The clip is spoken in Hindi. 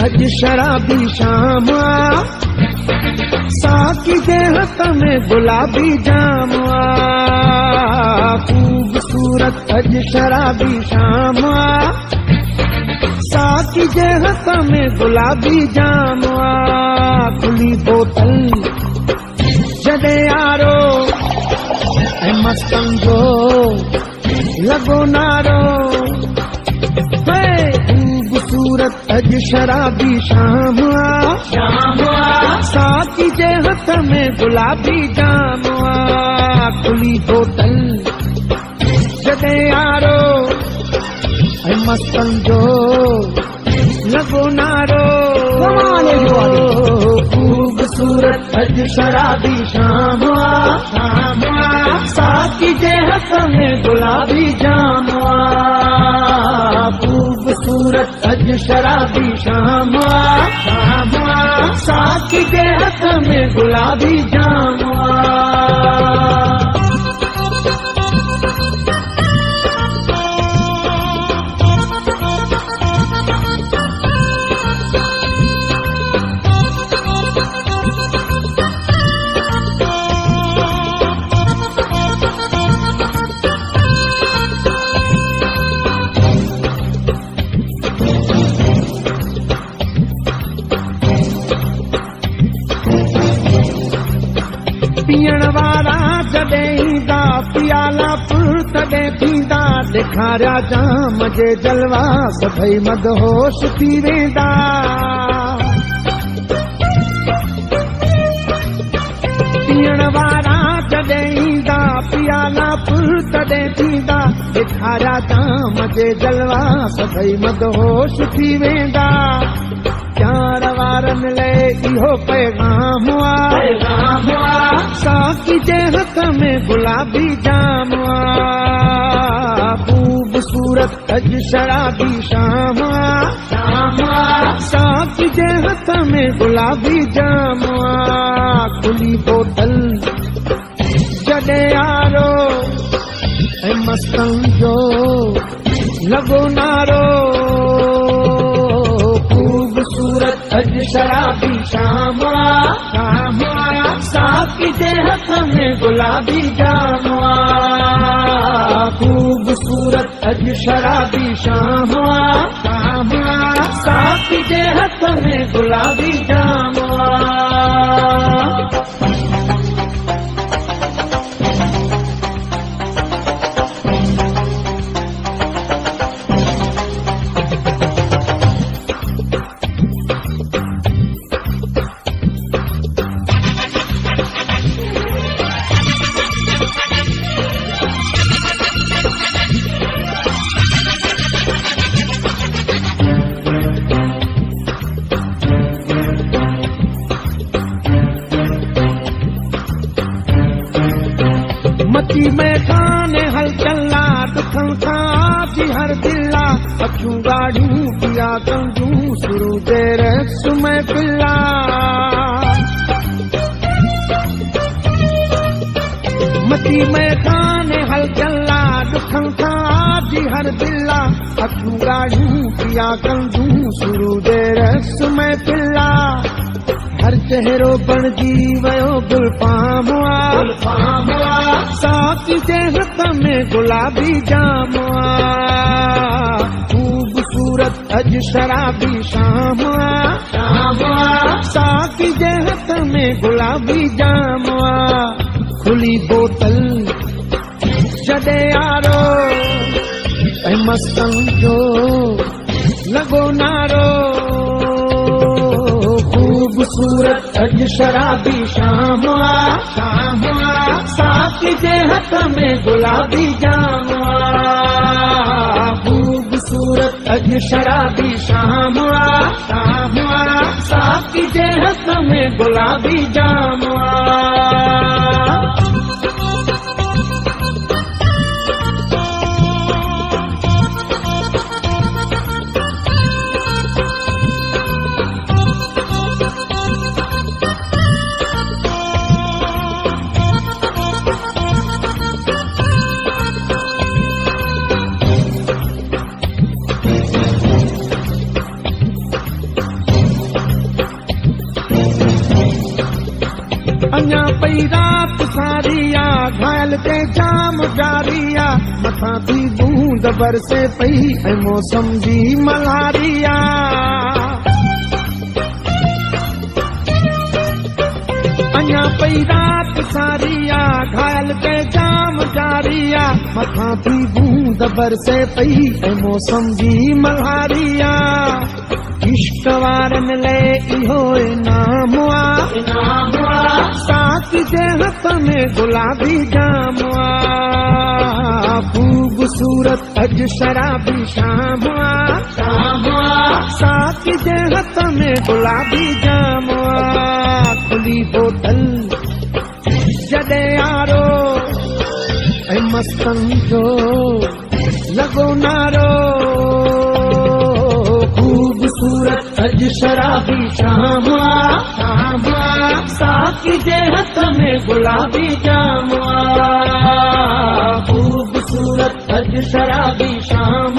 अज शराबी शाम आ, साकी जे हथ में गुलाबी जाम आ। खूबसूरत अज शराबी शाम आ, साकी जे हथ में गुलाबी जाम आ। खुली बोतल जॾे यारो ऐं मस्तन जो लॻो नारो। खूबसूरत अज शराबी शाम आ, साकी जे हथ में गुलाबी जाम आ। खुली बोतल जॾे यारो ऐं मस्तन जो लॻो नारो। खूबसूरत अज शराबी शाम आ, साकी जे हथ में गुलाबी जाम आ। खूबसूरत अज शराबी शाम आ, साकी जे हथ में गुलाबी जाम आ। पीअण वारा जॾहिं ईंदा पियाला पुर तॾहिं थींदा। ॾेखारिया जाम जे जलवा सभई मदहोश थी वेंदा। पीअण वारा जॾहिं ईंदा पियाला पुर तॾहिं थींदा। ॾेखारिया जाम जे जलवा सभई मदहोश थी वेंदा। प्यार वारन लाइ इहो पैगाम आ, साकी जे हथ में गुलाबी जाम आ। खूबसूरत अज शराबी शाम आ, साकी जे हथ में गुलाबी जाम आ। खुली बोतल जॾे यारो ऐं मस्तन जो लॻो नारो। खूबसूरत अज शराबी शाम आ, साकी जे हथ में गुलाबी जाम आ। खूबसूरत अज शराबी शाम आ, साकी जे हथ में गुलाबी जाम आ। मची मैदान हल चला दुखन खां जी हर दिला। अखियूं ॻाढ़ियूं पिया कंदियूं शुरू जे रस्म पिला। मची मैदान हल चला दुखन खां जी हर दिला। अखियूं ॻाढ़ियूं पिया कंदियूं शुरू जे रस्म पिला। हर चेहरो बणजी वियो गुलफाम आ, साकी जे हथ में गुलाबी जाम आ। खूबसूरत अज शराबी शाम आ, साकी जे हथ में गुलाबी जाम आ। खुली बोतल जॾे यारो ऐं मस्तन जो लॻो नारो। खूबसूरत अज शराबी शाम आ, साकी जे हथ में गुलाबी जाम आ। खूबसूरत अज शराबी शाम आ, साकी जे हथ में गुलाबी जाम आ। जारिया घायल ते जाम जारिया मथा थी बूंद बरसे पई ऐं मौसम जी मल्हारिया अञा पई रात सारिया घायल ते जाम जारिया मथा थी बूंद बरसे पई ऐं मौसम जी मल्हारिया इश्क वारन ले इहो इनाम आ साकी जे हथ में गुलाबी जाम आ खूबसूरत अज शराबी शाम आ साकी जे हथ में गुलाबी जाम आ खुली बोतल जॾे यारो ऐं मस्तन जो लॻो नारो खूबसूरत अज शराबी शाम आ साकी जे हथ में गुलाबी जाम आ खूबसूरत अज शराबी शाम